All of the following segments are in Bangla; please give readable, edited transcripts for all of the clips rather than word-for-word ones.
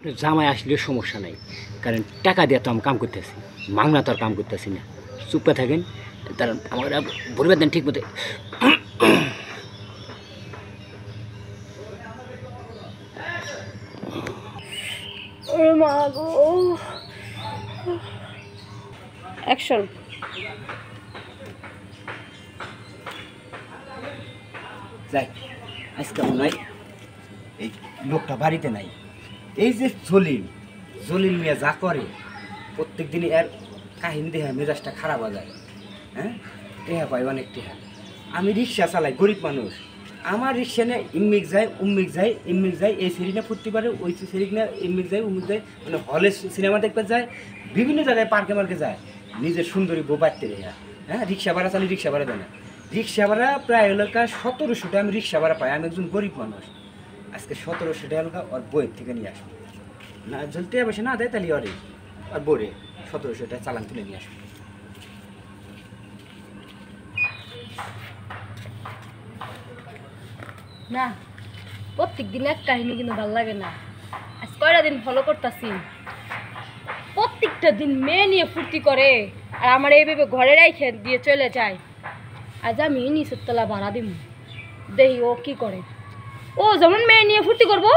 জামাই আসলে সমস্যা নাই, কারণ টাকা দিয়ে তো আমি কাম করতেছি, মাংনা তো আর কাম করতেছি না। চুপে থাকেন, তার আমার পরিবার দেন ঠিক মতো। অ্যাকশন। যাই, আজকে মনে হয় এই লোকটা বাড়িতে নাই। এই যে জলিল জলিল মিয়া যা করে প্রত্যেক দিনই এর কাহিনী দেখে মেজাজটা খারাপ হয়ে যায়। হ্যাঁ, টেহা পাই অনেক টেহা। আমি রিক্সা চালাই, গরিব মানুষ। আমার রিক্সা নিয়ে ইমিক যায় উম্মিক যায় ইমিক যায়, এই সিরিজটা ফুটতে পারে, ওই সিরিজ না ইমিক যায় উম্মিক যায়, মানে হলে সিনেমা দেখতে যায়, বিভিন্ন জায়গায় পার্কে মার্কে যায়, নিজের সুন্দরী বউ বাড়তে রেখা। হ্যাঁ, রিক্সা ভাড়া চালি, রিক্সা ভাড়া দেয় না। রিক্সা ভাড়া প্রায় এলাকা 1700 টাকা আমি রিক্সা ভাড়া পাই। আমি একজন গরিব মানুষ, আজকে 1700 টাকা এলাকা ওর বইয়ের থেকে নিয়ে আসবো না। জ্বলতে বসে না দেয় তাহলে ওরে আর বোরে 1700 টাকা চালান তুলে নিয়ে আসবো। না, প্রত্যেক দিন এক কাহিনী কিন্তু ভালো লাগে না। আজ কয়টা দিন ফলো করতেছি, প্রত্যেকটা দিন মেয়ে নিয়ে ফুর্তি করে আর আমার এইভাবে ঘরে রাইখে দিয়ে চলে যায়। আজ আমি নিচের তলা ভাড়া দিব, দেখি ও কি করে। ও যেমন মেয়ে নিয়ে ফুর্তি করবো,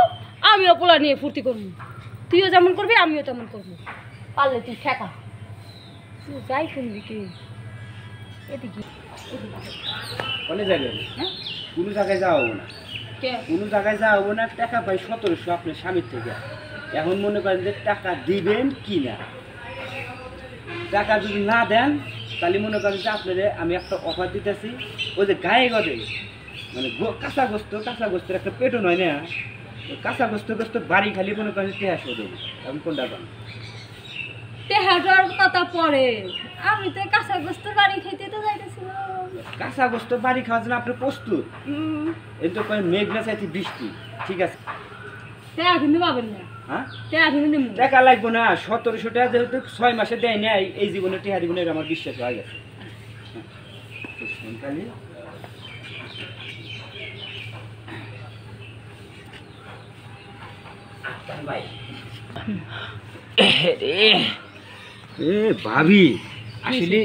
আমিও পোলা নিয়ে ফুর্তি করবো। তুইও যেমন করবি, আমিও তেমন করবো। পারলে তুই ঠেকা, তুই যাই শুনবি কি এদিকে বলে যাবেন, হ্যাঁ, কোনো জায়গায় যাওয়া হবো না, কোনো জায়গায় যাওয়া হবো না। টাকা পাই 1700 আপনার স্বামীর থেকে। এখন মনে করেন যে টাকা দিবেন কি না। টাকা যদি না দেন তাহলে মনে করেন যে আপনাদের আমি একটা অফার দিতেছি। ওই যে গায়ে গদে মানে কাঁচা গোস্তের একটা পেটও নয় না, কাঁচা গোস্ত বাড়ি খালি মনে করেন টেহা শোধ। আমি কোনটা পান তেহাটার কথা পরে, আমি তো কাঁচা গোস্ত বাড়ি খাইতে তো যাইতেছিলাম। কাঁচা গোস্ত বাড়ি খাওয়ার জন্য আপনি প্রস্তুত? এই তো কয় মেঘনা চাইতে বৃষ্টি, ঠিক আছে। তেহা কিন্তু পাবেন না। হ্যাঁ, তেহা কিন্তু দিব না। টাকা লাগবো না। 1700 টাকা যেহেতু 6 মাসে দেয় না, এই জীবনে টেহা জীবনে আমার বিশ্বাস হয়ে গেছে। ভাবি আসলে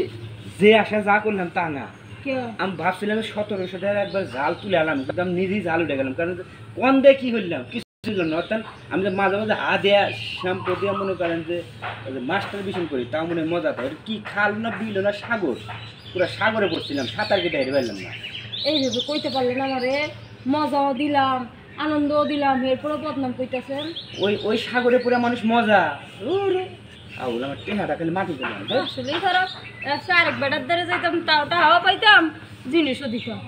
যে আশা যা করলাম তা না। আমি ভাবছিলাম 1700 টাকা একবার জাল তুলে আলাম, আমি নিজেই জাল উঠে গেলাম। কারণ কোন দিয়ে কি হইলাম কিছুর জন্য। অর্থাৎ আমি তো মাঝে মাঝে হা দেয়া শ্যাম্পু দিয়ে মনে করেন যে মাস্টার বিশন করি, তাও মনে মজা পাই। কি খাল না বিল না সাগর, পুরো সাগরে পড়ছিলাম, সাঁতার কেটে হেরে পারলাম না। এইভাবে কইতে পারলেন আমারে, মজাও দিলাম আনন্দও দিলাম, এরপরে বদনাম কইতেছেন। ওই সাগরে পুরো মানুষ মজা। আমার টেহাটা খালি মাটি দিলাম। আসলেই খারাপ। আরেক বেটার দ্বারা যাইতাম, তাওটা হাওয়া পাইতাম, জিনিসও দিতাম।